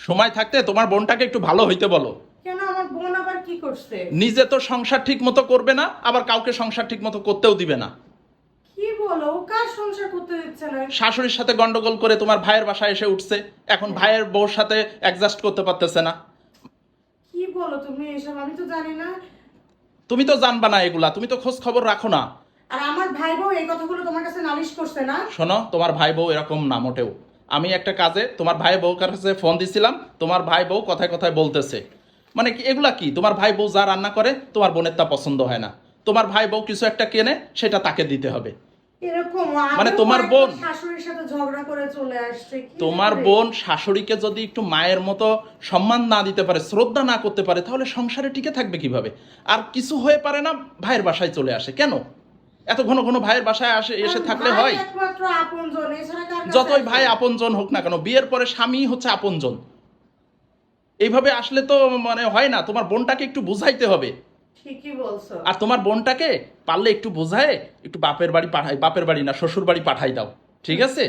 সময় থাকতে তোমার বোনটাকে একটু ভালো হইতে বলো। কেন আমার বোন আবার কি করছে? নিজে তো সংসার ঠিক মতো করবে না, আবার কাউকে সংসার ঠিক মতো করতেও দিবে না। কি বলো, ও কার সংসার করতে দিচ্ছে না? শাশুড়ির সাথে গন্ডগোল করে তোমার ভাইয়ের বাসায় এসে উঠছে, এখন ভাইয়ের বউর সাথে অ্যাডজাস্ট করতে পারতেছে না। কি বলো তুমি এসব? আমি তো জানি না। তুমি তো জানবা না এগুলা, তুমি তো খোঁজ খবর রাখো না। আর আমার ভাই বউ এই কথাগুলো তোমার কাছে নালিশ করছে না? শোনো, তোমার ভাই বউ এরকম না মোটেও। আমি একটা কাজে তোমার ভাই বউর কাছে ফোন দিছিলাম, তোমার ভাই বউ কথায় কথায় বলতেছে, মানে কি এগুলা কি, তোমার ভাই বউ যা রান্না করে তোমার বোনের তা পছন্দ হয় না, তোমার ভাই বউ কিছু একটা কেনে সেটা তাকে দিতে হবে। এরকম মানে তোমার বোন শাশুড়ির সাথে ঝগড়া করে চলে আসছে। কি তোমার করে? বোন শাশুড়িকে যদি একটু মায়ের মতো সম্মান না দিতে পারে, শ্রদ্ধা না করতে পারে, তাহলে সংসারে টিকে থাকবে কিভাবে? আর কিছু হয়ে পারে না ভাইয়ের বাসায় চলে আসে কেন? এত ঘন ঘন ভাইয়ের বাসায় আসে এসে থাকলে ভাই হয়? একমাত্র আপনজন, এছাড়া কার কাছে যতই আসবে? ভাই আপনজন হোক না কেন, বিয়ের পরে স্বামী হচ্ছে আপনজন। এইভাবে আসলে তো মানে হয় না, তোমার বোনটাকে একটু বুঝাইতে হবে। ঠিকই বলছো। আর তোমার বোনটাকে পারলে একটু বোঝায় একটু বাপের বাড়ি পাঠাই, বাপের বাড়ি না শ্বশুর বাড়ি পাঠাই দাও, ঠিক আছে?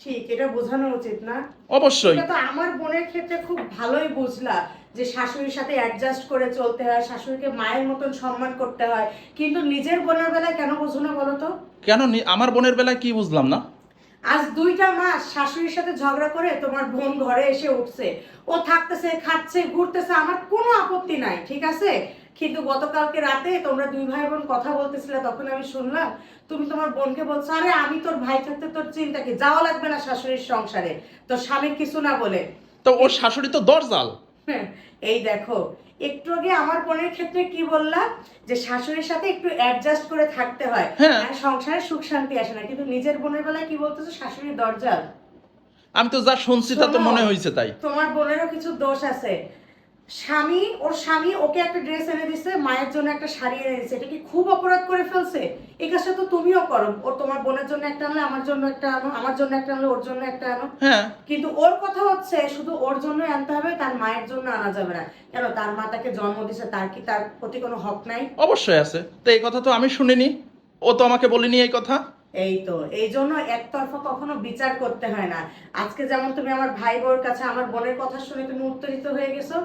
ঠিক, এটা বোঝানো উচিত না? অবশ্যই। এটা তো আমার বোনের ক্ষেত্রে খুব ভালোই বুঝলা যে শাশুড়ির সাথে অ্যাডজাস্ট করে চলতে হয়, শাশুড়িকে মায়ের মতন সম্মান করতে হয়, কিন্তু নিজের বোনের বেলায় কেন বুঝো না বলো তো? কেন আমার বোনের বেলায় কি বুঝলাম না? আজ 2টা মাস শাশুড়ির সাথে ঝগড়া করে তোমার বোন ঘরে এসে উঠছে, ও থাকতেছে, খাচ্ছে, ঘুরতেছে, আমার কোনো আপত্তি নাই, ঠিক আছে। কিন্তু গতকালকে রাতে তোমরা 2 ভাই বোন কথা বলতেছিলে, তখন আমি শুনলাম তুমি তোমার বোনকে বলছো, আরে আমি তোর ভাই থাকতে তোর চিন্তা কি, যাওয়া লাগবে না শাশুড়ির সংসারে, তোর স্বামী কিছু না বলে। তো ওর শাশুড়ি তো দরজাল। হ্যাঁ, এই দেখো, একটু আগে আমার বোনের ক্ষেত্রে কি বললা, যে শাশুড়ির সাথে একটু অ্যাডজাস্ট করে থাকতে হয়, হ্যাঁ, আর সংসারে সুখ শান্তি আসে না, কিন্তু নিজের বোনের বেলায় কি বলতেছো, শাশুড়ির দরজা। আমি তো যা শুনছি তা তো শোনো, মনে হয়েছে তাই। তোমার বোনেরও কিছু দোষ আছে। ওর স্বামী ওকে একটা ড্রেস এনে দিছে, মায়ের জন্য একটা শাড়ি এনে দিছে, এটা কি খুব অপরাধ করে ফেলছে? এই কাজটা তো তুমিও করো, ওর তোমার বোনের জন্য একটা আনলে আমার জন্য একটা আনো, আমার জন্য একটা আনলে ওর জন্য একটা আনো। হ্যাঁ, কিন্তু ওর কথা হচ্ছে শুধু ওর জন্যই আনতে হবে, তার মায়ের জন্য আনা যাবে না। কেন? তার মা তাকে জন্ম দিছে, তার কি তার প্রতি কোনো হক নাই? অবশ্যই আছে। তো এই কথা তো আমি শুনিনি, ও তো আমাকে বলিনি এই কথা। এই তো, এই জন্য একতরফা কখনো বিচার করতে হয় না। আজকে যেমন তুমি আমার ভাই বোর কাছে আমার বোনের কথা শুনে তুমি উত্তেজিত হয়ে গেছো,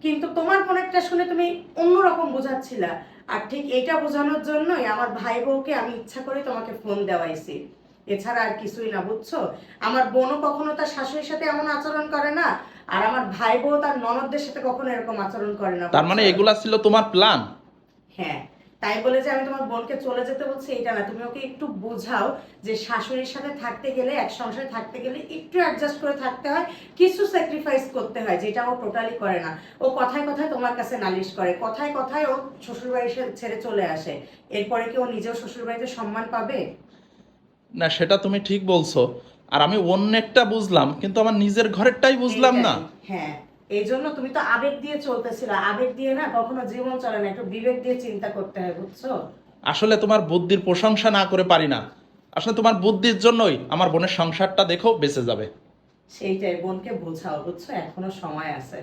কিন্তু তোমার বোনেরটা শুনে তুমি অন্যরকম বোঝাচ্ছিলা। আর ঠিক এইটা বোঝানোর জন্যই আমার ভাই বউকে আমি ইচ্ছা করে তোমাকে ফোন দেওয়াইছি, এছাড়া আর কিছুই না, বুঝছো? আমার বোনও কখনো তার শাশুড়ির সাথে এমন আচরণ করে না, আর আমার ভাই বউ তার ননদদের সাথে কখনো এরকম আচরণ করে না, তার মানে বুঝছো? এগুলা ছিল তোমার প্ল্যান? হ্যাঁ, তাই বলে যে আমি তোমার বোনকে চলে যেতে বলছি এটা না, তুমি ওকে একটু বোঝাও যে শাশুড়ির সাথে থাকতে গেলে, এক সংসারে থাকতে গেলে একটু অ্যাডজাস্ট করে থাকতে হয়, কিছু স্যাক্রিফাইস করতে হয়, যেটা ও টোটালি করে না। ও কথায় কথায় তোমার কাছে নালিশ করে, কথায় কথায় ও শ্বশুরবাড়ি ছেড়ে চলে আসে, এরপরে কি ও নিজেও শ্বশুরবাড়িতে সম্মান পাবে? না, সেটা তুমি ঠিক বলছো। আর আমি অন্যেরটা বুঝলাম, কিন্তু আমার নিজের ঘরেরটাই বুঝলাম না। এইটাই, হ্যাঁ। এই জন্য তুমি তো আবেগ দিয়ে চলতেছিল, আবেগ দিয়ে না কখনো জীবন চলে না, একটু বিবেক দিয়ে চিন্তা করতে হয়, বুঝছো? আসলে তোমার বুদ্ধির প্রশংসা না করে পারি না। আসলে তোমার বুদ্ধির জন্যই আমার বোনের সংসারটা দেখো বেঁচে যাবে। সেইটাই, বোনকে বোঝাও, বুঝছো, এখনো সময় আছে।